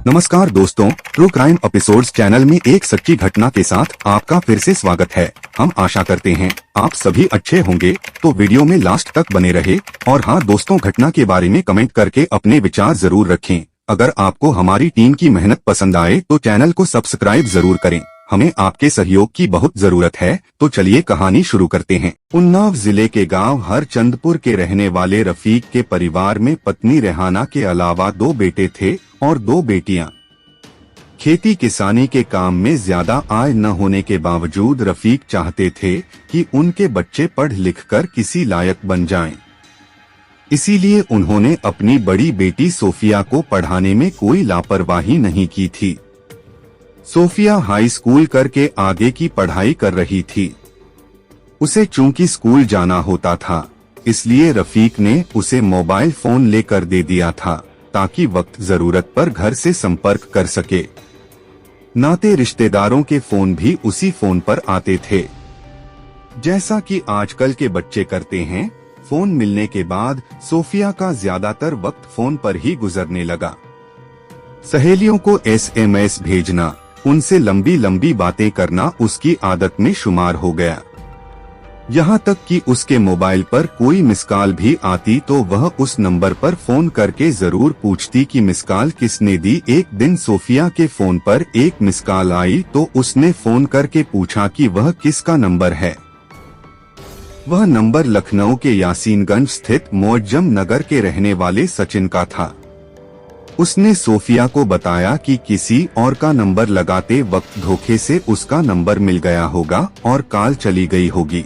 नमस्कार दोस्तों, true crime episodes channel में एक सच्ची घटना के साथ आपका फिर से स्वागत है। हम आशा करते हैं आप सभी अच्छे होंगे, तो वीडियो में लास्ट तक बने रहे। और हाँ दोस्तों, घटना के बारे में कमेंट करके अपने विचार जरूर रखें। अगर आपको हमारी टीम की मेहनत पसंद आए तो चैनल को सब्सक्राइब जरूर करें। हमें आपके सहयोग की बहुत जरूरत है। तो चलिए कहानी शुरू करते हैं। उन्नाव जिले के गांव हरचंदपुर के रहने वाले रफीक के परिवार में पत्नी रेहाना के अलावा 2 बेटे थे और 2 बेटियां। खेती किसानी के काम में ज्यादा आय न होने के बावजूद रफीक चाहते थे कि उनके बच्चे पढ़ लिखकर किसी लायक बन जाएं। इसीलिए उन्होंने अपनी बड़ी बेटी सोफिया को पढ़ाने में कोई लापरवाही नहीं की थी। सोफिया हाई स्कूल करके आगे की पढ़ाई कर रही थी। उसे चूंकि स्कूल जाना होता था, इसलिए रफीक ने उसे मोबाइल फोन लेकर दे दिया था ताकि वक्त जरूरत पर घर से संपर्क कर सके। नाते रिश्तेदारों के फोन भी उसी फोन पर आते थे। जैसा कि आजकल के बच्चे करते हैं, फोन मिलने के बाद सोफिया का ज्यादातर वक्त फोन पर ही गुजरने लगा। सहेलियों को SMS भेजना, उनसे लंबी लंबी बातें करना उसकी आदत में शुमार हो गया। यहाँ तक कि उसके मोबाइल पर कोई मिस कॉल भी आती तो वह उस नंबर पर फोन करके जरूर पूछती कि मिस कॉल किसने दी। एक दिन सोफिया के फोन पर एक मिस कॉल आई तो उसने फोन करके पूछा कि वह किसका नंबर है। वह नंबर लखनऊ के यासीनगंज स्थित मोअज्जम नगर के रहने वाले सचिन का था। उसने सोफिया को बताया कि किसी और का नंबर लगाते वक्त धोखे से उसका नंबर मिल गया होगा और कॉल चली गई होगी।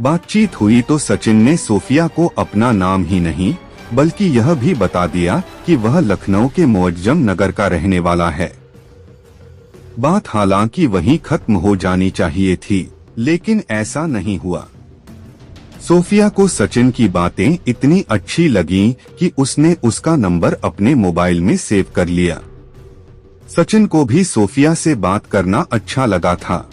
बातचीत हुई तो सचिन ने सोफिया को अपना नाम ही नहीं बल्कि यह भी बता दिया कि वह लखनऊ के मोअज्जम नगर का रहने वाला है। बात हालांकि वहीं खत्म हो जानी चाहिए थी, लेकिन ऐसा नहीं हुआ। सोफिया को सचिन की बातें इतनी अच्छी लगीं कि उसने उसका नंबर अपने मोबाइल में सेव कर लिया। सचिन को भी सोफिया से बात करना अच्छा लगा था,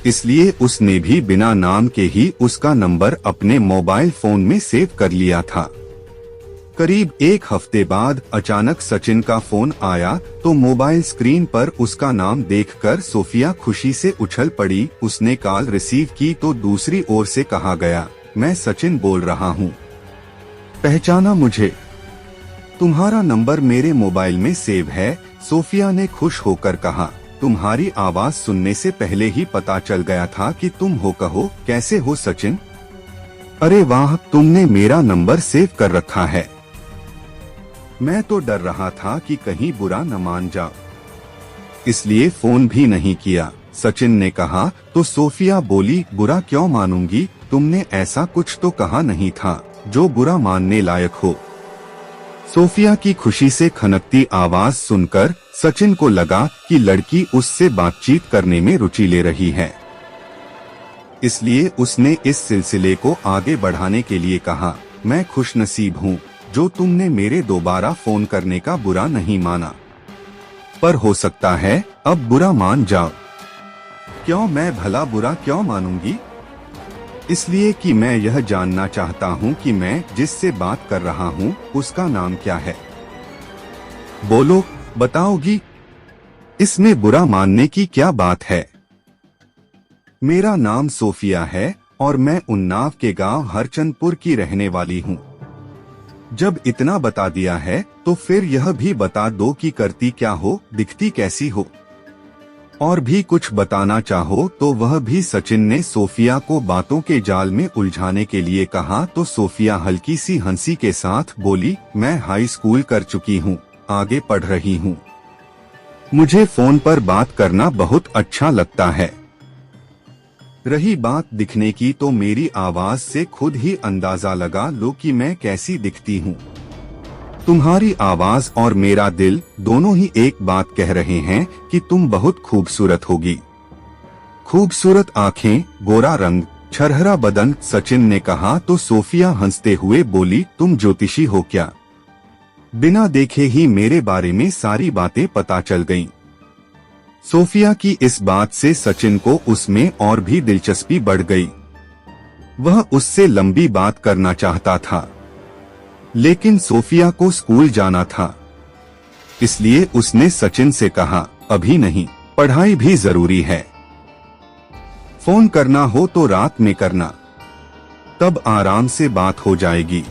इसलिए उसने भी बिना नाम के ही उसका नंबर अपने मोबाइल फोन में सेव कर लिया था। करीब 1 हफ्ते बाद अचानक सचिन का फोन आया तो मोबाइल स्क्रीन पर उसका नाम देखकर सोफिया खुशी से उछल पड़ी। उसने कॉल रिसीव की तो दूसरी ओर से कहा गया, मैं सचिन बोल रहा हूँ, पहचाना मुझे? तुम्हारा नंबर मेरे मोबाइल में सेव है। सोफिया ने खुश होकर कहा, तुम्हारी आवाज सुनने से पहले ही पता चल गया था कि तुम हो। कहो कैसे हो सचिन? अरे वाह, तुमने मेरा नंबर सेव कर रखा है। मैं तो डर रहा था कि कहीं बुरा न मान जाओ, इसलिए फोन भी नहीं किया, सचिन ने कहा। तो सोफिया बोली, बुरा क्यों मानूंगी? तुमने ऐसा कुछ तो कहा नहीं था जो बुरा मानने लायक हो। सोफिया की खुशी से खनकती आवाज सुनकर सचिन को लगा कि लड़की उससे बातचीत करने में रुचि ले रही है, इसलिए उसने इस सिलसिले को आगे बढ़ाने के लिए कहा, मैं खुशनसीब हूँ जो तुमने मेरे दोबारा फोन करने का बुरा नहीं माना, पर हो सकता है अब बुरा मान जाओ। क्यों? मैं भला बुरा क्यों मानूंगी? इसलिए कि मैं यह जानना चाहता हूँ कि मैं जिससे बात कर रहा हूँ उसका नाम क्या है। बोलो, बताओगी? इसमें बुरा मानने की क्या बात है? मेरा नाम सोफिया है और मैं उन्नाव के गांव हरचंदपुर की रहने वाली हूँ। जब इतना बता दिया है तो फिर यह भी बता दो कि करती क्या हो, दिखती कैसी हो, और भी कुछ बताना चाहो तो वह भी। सचिन ने सोफिया को बातों के जाल में उलझाने के लिए कहा तो सोफिया हल्की सी हंसी के साथ बोली, मैं हाई स्कूल कर चुकी हूँ, आगे पढ़ रही हूँ। मुझे फोन पर बात करना बहुत अच्छा लगता है। रही बात दिखने की तो मेरी आवाज से खुद ही अंदाजा लगा लो कि मैं कैसी दिखती हूँ। तुम्हारी आवाज और मेरा दिल दोनों ही एक बात कह रहे हैं कि तुम बहुत खूबसूरत होगी। खूबसूरत आंखें, गोरा रंग, छरहरा बदन, सचिन ने कहा तो सोफिया हंसते हुए बोली, तुम ज्योतिषी हो क्या? बिना देखे ही मेरे बारे में सारी बातें पता चल गईं। सोफिया की इस बात से सचिन को उसमें और भी दिलचस्पी बढ़ गई। वह उससे लंबी बात करना चाहता था, लेकिन सोफिया को स्कूल जाना था, इसलिए उसने सचिन से कहा, अभी नहीं, पढ़ाई भी जरूरी है। फोन करना हो तो रात में करना, तब आराम से बात हो जाएगी।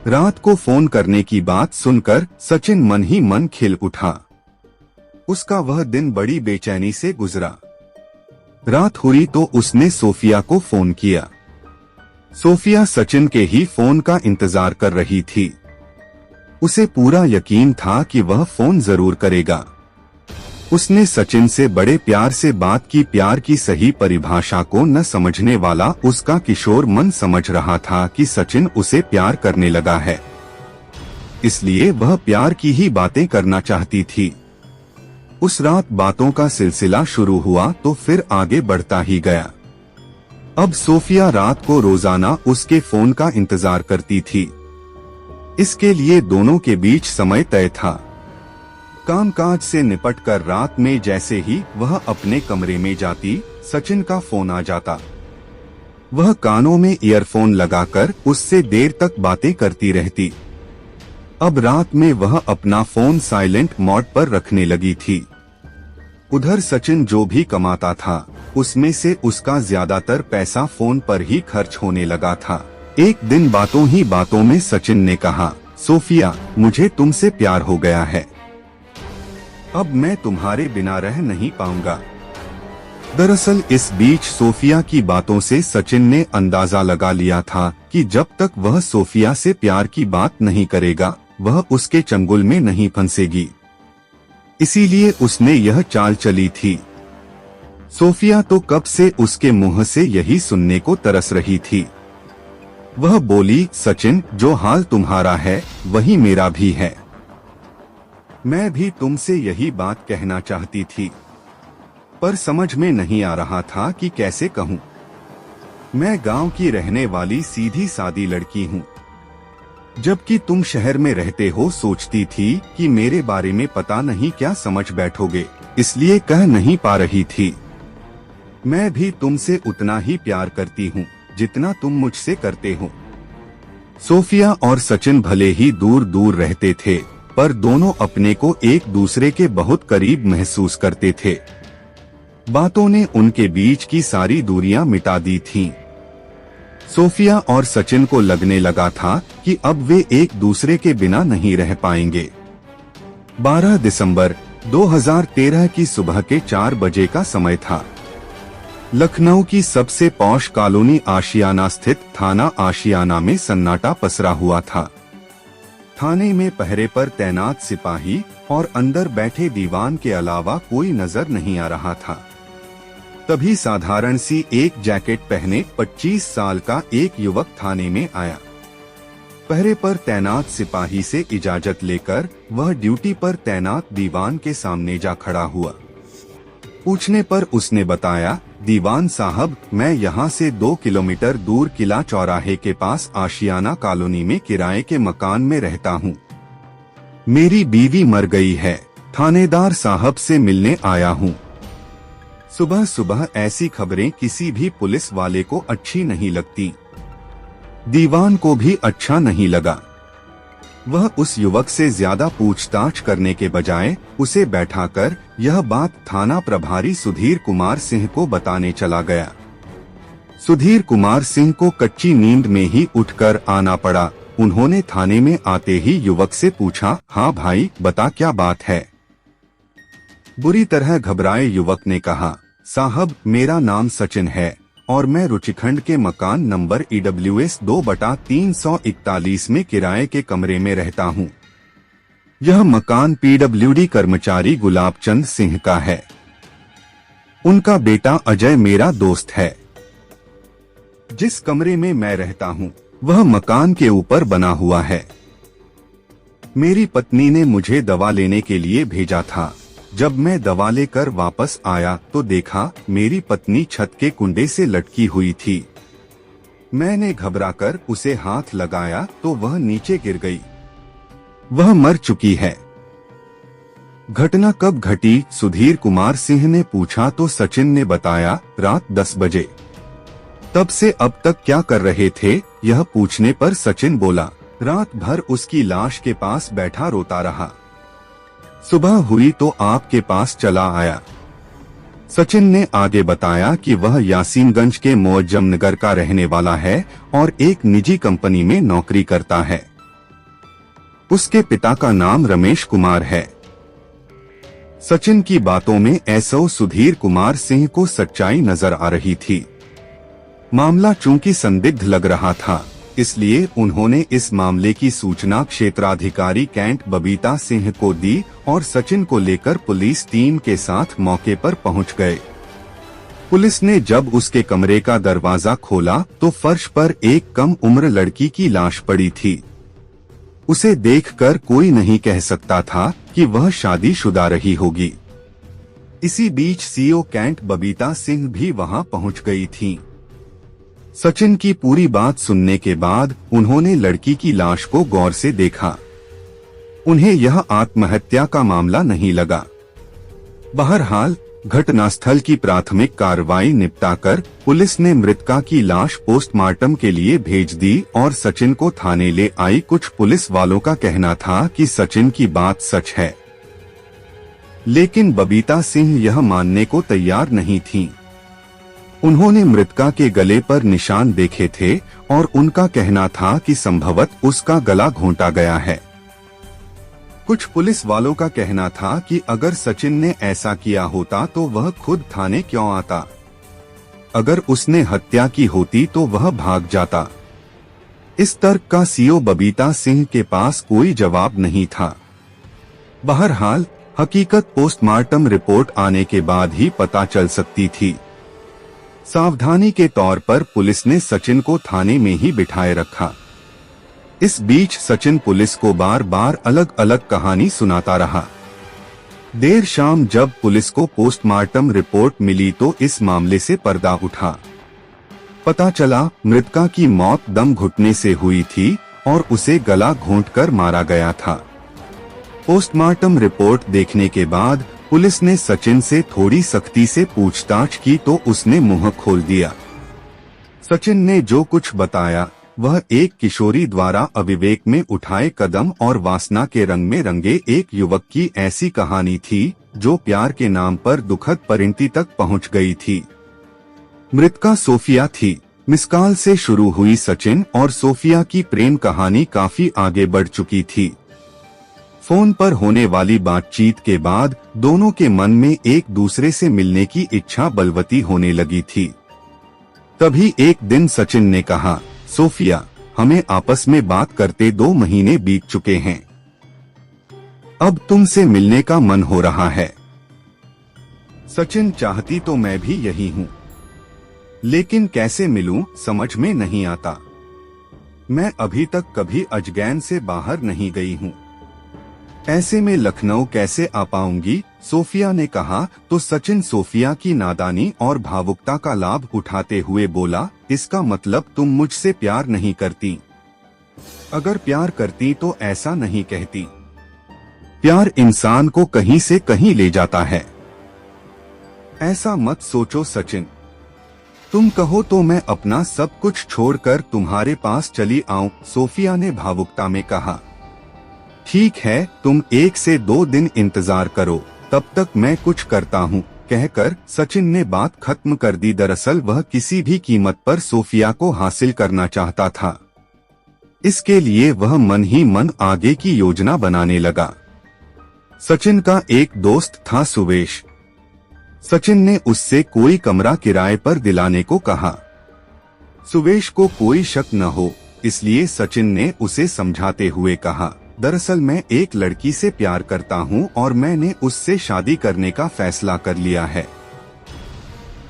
रात को फोन करने की बात सुनकर सचिन मन ही मन खिल उठा। उसका वह दिन बड़ी बेचैनी से गुजरा। रात हुई तो उसने सोफिया को फोन किया। सोफिया सचिन के ही फोन का इंतजार कर रही थी। उसे पूरा यकीन था कि वह फोन जरूर करेगा। उसने सचिन से बड़े प्यार से बात की। प्यार की सही परिभाषा को न समझने वाला उसका किशोर मन समझ रहा था कि सचिन उसे प्यार करने लगा है, इसलिए वह प्यार की ही बातें करना चाहती थी। उस रात बातों का सिलसिला शुरू हुआ तो फिर आगे बढ़ता ही गया। अब सोफिया रात को रोजाना उसके फोन का इंतजार करती थी। इसके लिए दोनों के बीच समय तय था। कामकाज से निपटकर रात में जैसे ही वह अपने कमरे में जाती, सचिन का फोन आ जाता। वह कानों में ईयरफोन लगाकर उससे देर तक बातें करती रहती। अब रात में वह अपना फोन साइलेंट मोड पर रखने लगी थी। उधर सचिन जो भी कमाता था, उसमें से उसका ज्यादातर पैसा फोन पर ही खर्च होने लगा था। एक दिन बातों ही बातों में सचिन ने कहा, सोफिया, मुझे तुमसे प्यार हो गया है। अब मैं तुम्हारे बिना रह नहीं पाऊंगा। दरअसल इस बीच सोफिया की बातों से सचिन ने अंदाजा लगा लिया था कि जब तक वह सोफिया से प्यार की बात नहीं करेगा, वह उसके चंगुल में नहीं फंसेगी। इसीलिए उसने यह चाल चली थी। सोफिया तो कब से उसके मुंह से यही सुनने को तरस रही थी। वह बोली, सचिन, जो हाल तुम्हारा है वही मेरा भी है। मैं भी तुमसे यही बात कहना चाहती थी, पर समझ में नहीं आ रहा था कि कैसे कहूँ। मैं गांव की रहने वाली सीधी सादी लड़की हूँ, जबकि तुम शहर में रहते हो। सोचती थी कि मेरे बारे में पता नहीं क्या समझ बैठोगे, इसलिए कह नहीं पा रही थी। मैं भी तुमसे उतना ही प्यार करती हूँ जितना तुम मुझसे करते हो। सोफिया और सचिन भले ही दूर दूर रहते थे, पर दोनों अपने को एक दूसरे के बहुत करीब महसूस करते थे। बातों ने उनके बीच की सारी दूरियां मिटा दी थीं। सोफिया और सचिन को लगने लगा था कि अब वे एक दूसरे के बिना नहीं रह पाएंगे। 12 दिसंबर 2013 की सुबह के 4 बजे का समय था। लखनऊ की सबसे पॉश कॉलोनी आशियाना स्थित थाना आशियाना में सन्नाटा पसरा हुआ था। थाने में पहरे पर तैनात सिपाही और अंदर बैठे दीवान के अलावा कोई नजर नहीं आ रहा था। तभी साधारण सी एक जैकेट पहने 25 साल का एक युवक थाने में आया। पहरे पर तैनात सिपाही से इजाजत लेकर वह ड्यूटी पर तैनात दीवान के सामने जा खड़ा हुआ। पूछने पर उसने बताया, दीवान साहब, मैं यहाँ से 2 किलोमीटर दूर किला चौराहे के पास आशियाना कॉलोनी में किराए के मकान में रहता हूँ। मेरी बीवी मर गई है। थानेदार साहब से मिलने आया हूँ। सुबह सुबह ऐसी खबरें किसी भी पुलिस वाले को अच्छी नहीं लगती। दीवान को भी अच्छा नहीं लगा। वह उस युवक से ज्यादा पूछताछ करने के बजाय उसे बैठाकर यह बात थाना प्रभारी सुधीर कुमार सिंह को बताने चला गया। सुधीर कुमार सिंह को कच्ची नींद में ही उठकर आना पड़ा। उन्होंने थाने में आते ही युवक से पूछा, हाँ भाई, बता क्या बात है। बुरी तरह घबराए युवक ने कहा, साहब, मेरा नाम सचिन है और मैं रुचिखंड के मकान नंबर EWS 2/341 में किराए के कमरे में रहता हूँ। यह मकान PWD कर्मचारी गुलाबचंद सिंह का है। उनका बेटा अजय मेरा दोस्त है। जिस कमरे में मैं रहता हूँ वह मकान के ऊपर बना हुआ है। मेरी पत्नी ने मुझे दवा लेने के लिए भेजा था। जब मैं दवा लेकर वापस आया तो देखा मेरी पत्नी छत के कुंडे से लटकी हुई थी। मैंने घबराकर उसे हाथ लगाया तो वह नीचे गिर गई। वह मर चुकी है। घटना कब घटी, सुधीर कुमार सिंह ने पूछा तो सचिन ने बताया, रात 10 बजे। तब से अब तक क्या कर रहे थे, यह पूछने पर सचिन बोला, रात भर उसकी लाश के पास बैठा रोता रहा। सुबह हुई तो आपके पास चला आया। सचिन ने आगे बताया कि वह यासीनगंज के मोअज्जमनगर का रहने वाला है और एक निजी कंपनी में नौकरी करता है। उसके पिता का नाम रमेश कुमार है। सचिन की बातों में एसओ सुधीर कुमार सिंह को सच्चाई नजर आ रही थी। मामला चूंकि संदिग्ध लग रहा था, इसलिए उन्होंने इस मामले की सूचना क्षेत्राधिकारी कैंट बबीता सिंह को दी और सचिन को लेकर पुलिस टीम के साथ मौके पर पहुंच गए। पुलिस ने जब उसके कमरे का दरवाजा खोला तो फर्श पर एक कम उम्र लड़की की लाश पड़ी थी। उसे देखकर कोई नहीं कह सकता था कि वह शादीशुदा रही होगी। इसी बीच सीओ कैंट बबीता सिंह भी वहां पहुंच गई थीं। सचिन की पूरी बात सुनने के बाद उन्होंने लड़की की लाश को गौर से देखा। उन्हें यह आत्महत्या का मामला नहीं लगा। बहरहाल घटनास्थल की प्राथमिक कार्रवाई निपटाकर पुलिस ने मृतका की लाश पोस्टमार्टम के लिए भेज दी और सचिन को थाने ले आई। कुछ पुलिस वालों का कहना था कि सचिन की बात सच है, लेकिन बबीता सिंह यह मानने को तैयार नहीं थीं। उन्होंने मृतका के गले पर निशान देखे थे और उनका कहना था कि संभवतः उसका गला घोंटा गया है। कुछ पुलिस वालों का कहना था कि अगर सचिन ने ऐसा किया होता तो वह खुद थाने क्यों आता? अगर उसने हत्या की होती तो वह भाग जाता। इस तर्क का सीओ बबीता सिंह के पास कोई जवाब नहीं था। बहरहाल हकीकत पोस्टमार्टम रिपोर्ट आने के बाद ही पता चल सकती थी। सावधानी के तौर पर पुलिस ने सचिन को थाने में ही बिठाए रखा। इस बीच सचिन पुलिस को बार बार अलग अलग कहानी सुनाता रहा। देर शाम जब पुलिस को पोस्टमार्टम रिपोर्ट मिली तो इस मामले से पर्दा उठा। पता चला मृतका की मौत दम घुटने से हुई थी और उसे गला घोंटकर मारा गया था। पोस्टमार्टम रिपोर्ट देखने के बाद पुलिस ने सचिन से थोड़ी सख्ती से पूछताछ की तो उसने मुंह खोल दिया। सचिन ने जो कुछ बताया वह एक किशोरी द्वारा अविवेक में उठाए कदम और वासना के रंग में रंगे एक युवक की ऐसी कहानी थी जो प्यार के नाम पर दुखद परिणति तक पहुंच गई थी। मृतका सोफिया थी। मिसकॉल से शुरू हुई सचिन और सोफिया की प्रेम कहानी काफी आगे बढ़ चुकी थी। फोन पर होने वाली बातचीत के बाद दोनों के मन में एक दूसरे से मिलने की इच्छा बलवती होने लगी थी। तभी एक दिन सचिन ने कहा, सोफिया, हमें आपस में बात करते 2 महीने बीत चुके हैं। अब तुमसे मिलने का मन हो रहा है। सचिन, चाहती तो मैं भी यही हूँ, लेकिन कैसे मिलूं समझ में नहीं आता। मैं अभी तक कभी अजगैन से बाहर नहीं गई हूँ। ऐसे में लखनऊ कैसे आ पाऊंगी? सोफिया ने कहा तो सचिन सोफिया की नादानी और भावुकता का लाभ उठाते हुए बोला, इसका मतलब तुम मुझसे प्यार नहीं करती। अगर प्यार करती तो ऐसा नहीं कहती। प्यार इंसान को कहीं से कहीं ले जाता है। ऐसा मत सोचो सचिन। तुम कहो तो मैं अपना सब कुछ छोड़कर तुम्हारे पास चली आऊं, सोफिया ने भावुकता में कहा। ठीक है, तुम 1 से 2 दिन इंतजार करो, तब तक मैं कुछ करता हूँ, कहकर सचिन ने बात खत्म कर दी। दरअसल वह किसी भी कीमत पर सोफिया को हासिल करना चाहता था। इसके लिए वह मन ही मन आगे की योजना बनाने लगा। सचिन का एक दोस्त था सुवेश। सचिन ने उससे कोई कमरा किराए पर दिलाने को कहा। सुवेश को कोई शक न हो इसलिए सचिन ने उसे समझाते हुए कहा, दरअसल मैं एक लड़की से प्यार करता हूँ और मैंने उससे शादी करने का फैसला कर लिया है।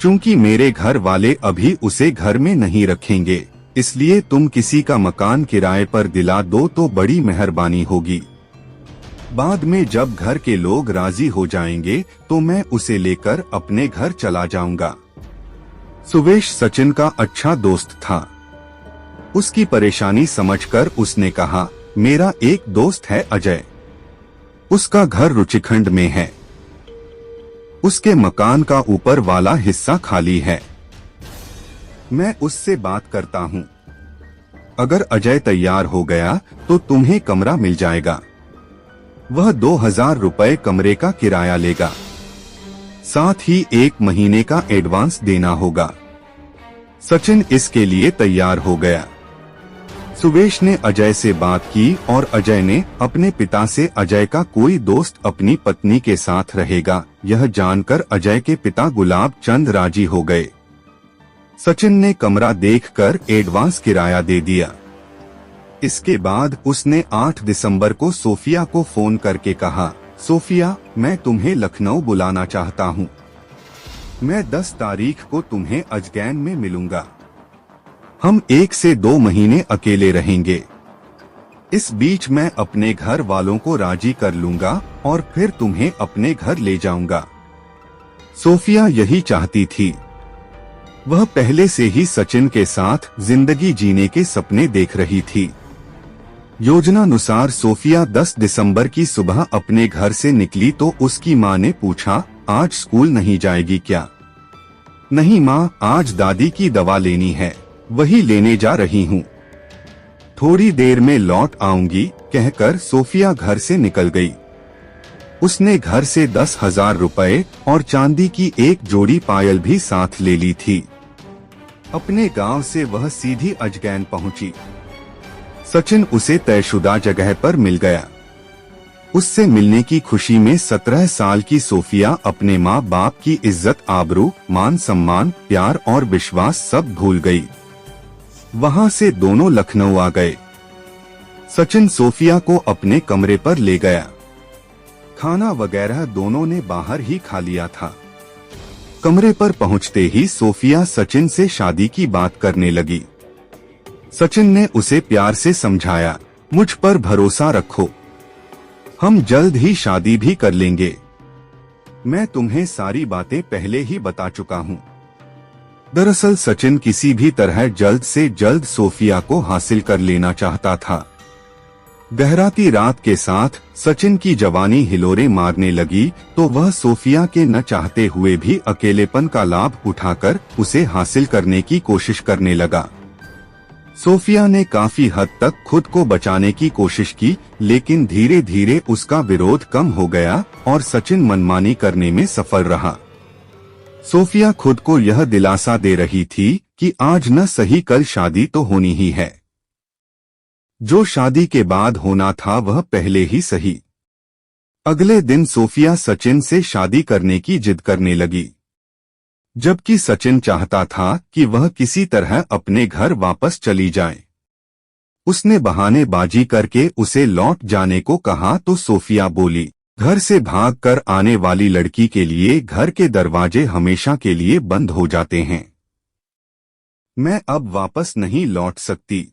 चूंकि मेरे घर वाले अभी उसे घर में नहीं रखेंगे, इसलिए तुम किसी का मकान किराए पर दिला दो तो बड़ी मेहरबानी होगी। बाद में जब घर के लोग राजी हो जाएंगे तो मैं उसे लेकर अपने घर चला जाऊंगा। सुवेश सचिन का अच्छा दोस्त था। उसकी परेशानी समझकर उसने कहा, मेरा एक दोस्त है अजय, उसका घर रुचिखंड में है। उसके मकान का ऊपर वाला हिस्सा खाली है। मैं उससे बात करता हूँ। अगर अजय तैयार हो गया तो तुम्हें कमरा मिल जाएगा। वह 2000 रुपए कमरे का किराया लेगा, साथ ही 1 महीने का एडवांस देना होगा। सचिन इसके लिए तैयार हो गया। सुवेश ने अजय से बात की और अजय ने अपने पिता से अजय का कोई दोस्त अपनी पत्नी के साथ रहेगा, यह जानकर अजय के पिता गुलाब चंद राजी हो गए। सचिन ने कमरा देखकर एडवांस किराया दे दिया। इसके बाद उसने 8 दिसंबर को सोफिया को फोन करके कहा, सोफिया, मैं तुम्हें लखनऊ बुलाना चाहता हूँ। मैं 10 तारीख को तुम्हें अजगैन में मिलूंगा। हम 1 से 2 महीने अकेले रहेंगे। इस बीच मैं अपने घर वालों को राजी कर लूंगा और फिर तुम्हें अपने घर ले जाऊंगा। सोफिया यही चाहती थी। वह पहले से ही सचिन के साथ जिंदगी जीने के सपने देख रही थी। योजनानुसार सोफिया 10 दिसंबर की सुबह अपने घर से निकली तो उसकी माँ ने पूछा, आज स्कूल नहीं जाएगी क्या? नहीं माँ, आज दादी की दवा लेनी है, वही लेने जा रही हूँ। थोड़ी देर में लौट आऊंगी कहकर सोफिया घर से निकल गई। उसने घर से 10,000 रुपए और चांदी की 1 जोड़ी पायल भी साथ ले ली थी। अपने गांव से वह सीधी अजगैन पहुंची। सचिन उसे तयशुदा जगह पर मिल गया। उससे मिलने की खुशी में 17 साल की सोफिया अपने माँ बाप की इज्जत, आबरू, मान सम्मान, प्यार और विश्वास सब भूल गई। वहां से दोनों लखनऊ आ गए। सचिन सोफिया को अपने कमरे पर ले गया। खाना वगैरह दोनों ने बाहर ही खा लिया था। कमरे पर पहुंचते ही सोफिया सचिन से शादी की बात करने लगी। सचिन ने उसे प्यार से समझाया, मुझ पर भरोसा रखो, हम जल्द ही शादी भी कर लेंगे। मैं तुम्हें सारी बातें पहले ही बता चुका हूँ। दरअसल सचिन किसी भी तरह जल्द से जल्द सोफिया को हासिल कर लेना चाहता था। गहराती रात के साथ सचिन की जवानी हिलोरे मारने लगी तो वह सोफिया के न चाहते हुए भी अकेलेपन का लाभ उठाकर उसे हासिल करने की कोशिश करने लगा। सोफिया ने काफी हद तक खुद को बचाने की कोशिश की, लेकिन धीरे धीरे उसका विरोध कम हो गया और सचिन मनमानी करने में सफल रहा। सोफिया खुद को यह दिलासा दे रही थी कि आज न सही कल शादी तो होनी ही है। जो शादी के बाद होना था वह पहले ही सही। अगले दिन सोफिया सचिन से शादी करने की जिद करने लगी, जबकि सचिन चाहता था कि वह किसी तरह अपने घर वापस चली जाए। उसने बहानेबाजी करके उसे लौट जाने को कहा तो सोफिया बोली, घर से भागकर आने वाली लड़की के लिए घर के दरवाजे हमेशा के लिए बंद हो जाते हैं। मैं अब वापस नहीं लौट सकती।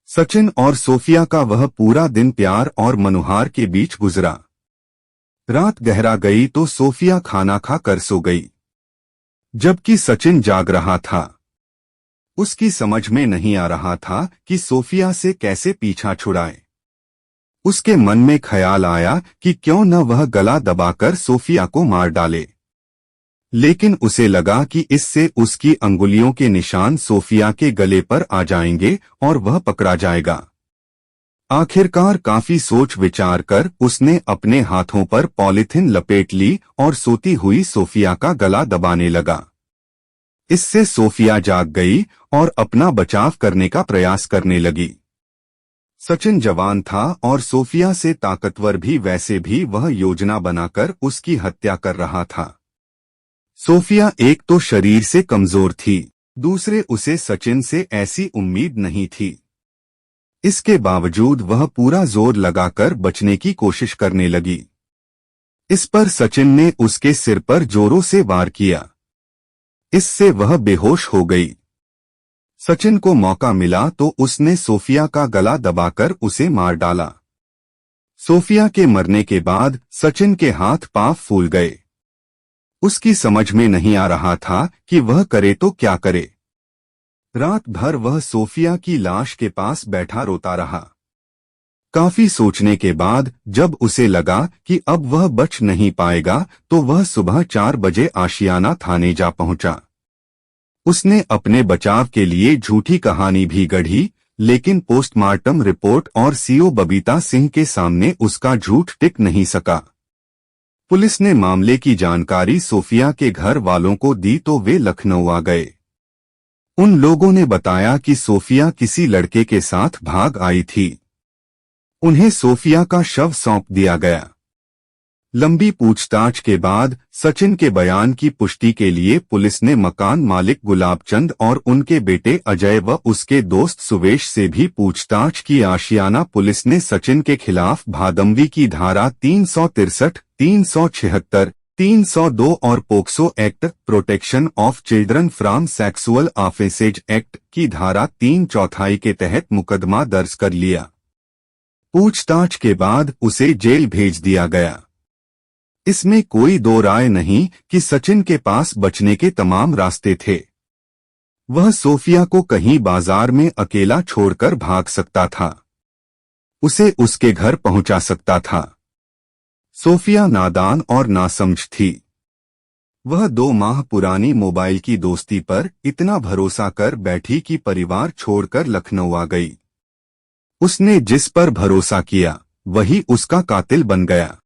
सचिन और सोफिया का वह पूरा दिन प्यार और मनुहार के बीच गुजरा। रात गहरा गई तो सोफिया खाना खा कर सो गई, जबकि सचिन जाग रहा था। उसकी समझ में नहीं आ रहा था कि सोफिया से कैसे पीछा छुड़ाए। उसके मन में ख्याल आया कि क्यों न वह गला दबाकर सोफिया को मार डाले, लेकिन उसे लगा कि इससे उसकी अंगुलियों के निशान सोफिया के गले पर आ जाएंगे और वह पकड़ा जाएगा। आखिरकार काफी सोच विचार कर उसने अपने हाथों पर पॉलीथिन लपेट ली और सोती हुई सोफिया का गला दबाने लगा। इससे सोफिया जाग गई और अपना बचाव करने का प्रयास करने लगी। सचिन जवान था और सोफिया से ताकतवर भी, वैसे भी वह योजना बनाकर उसकी हत्या कर रहा था। सोफिया एक तो शरीर से कमजोर थी, दूसरे उसे सचिन से ऐसी उम्मीद नहीं थी। इसके बावजूद वह पूरा जोर लगाकर बचने की कोशिश करने लगी। इस पर सचिन ने उसके सिर पर जोरों से वार किया। इससे वह बेहोश हो गई। सचिन को मौका मिला तो उसने सोफिया का गला दबाकर उसे मार डाला। सोफिया के मरने के बाद सचिन के हाथ पांव फूल गए। उसकी समझ में नहीं आ रहा था कि वह करे तो क्या करे। रात भर वह सोफिया की लाश के पास बैठा रोता रहा। काफी सोचने के बाद जब उसे लगा कि अब वह बच नहीं पाएगा तो वह सुबह 4 बजे आशियाना थाने जा पहुंचा। उसने अपने बचाव के लिए झूठी कहानी भी गढ़ी। लेकिन पोस्टमार्टम रिपोर्ट और सीओ बबीता सिंह के सामने उसका झूठ टिक नहीं सका। पुलिस ने मामले की जानकारी सोफिया के घर वालों को दी तो वे लखनऊ आ गए। उन लोगों ने बताया कि सोफिया किसी लड़के के साथ भाग आई थी। उन्हें सोफिया का शव सौंप दिया गया। लंबी पूछताछ के बाद सचिन के बयान की पुष्टि के लिए पुलिस ने मकान मालिक गुलाबचंद और उनके बेटे अजय व उसके दोस्त सुवेश से भी पूछताछ की। आशियाना पुलिस ने सचिन के खिलाफ भादमवी की धारा 363, 376, 302 और POCSO act protection of children from sexual offences act की धारा 3/4 के तहत मुकदमा दर्ज कर लिया। पूछताछ के बाद उसे जेल भेज दिया गया। इसमें कोई दो राय नहीं कि सचिन के पास बचने के तमाम रास्ते थे। वह सोफिया को कहीं बाजार में अकेला छोड़कर भाग सकता था, उसे उसके घर पहुंचा सकता था। सोफिया नादान और नासमझ थी। वह 2 माह पुरानी मोबाइल की दोस्ती पर इतना भरोसा कर बैठी कि परिवार छोड़कर लखनऊ आ गई। उसने जिस पर भरोसा किया वही उसका कातिल बन गया।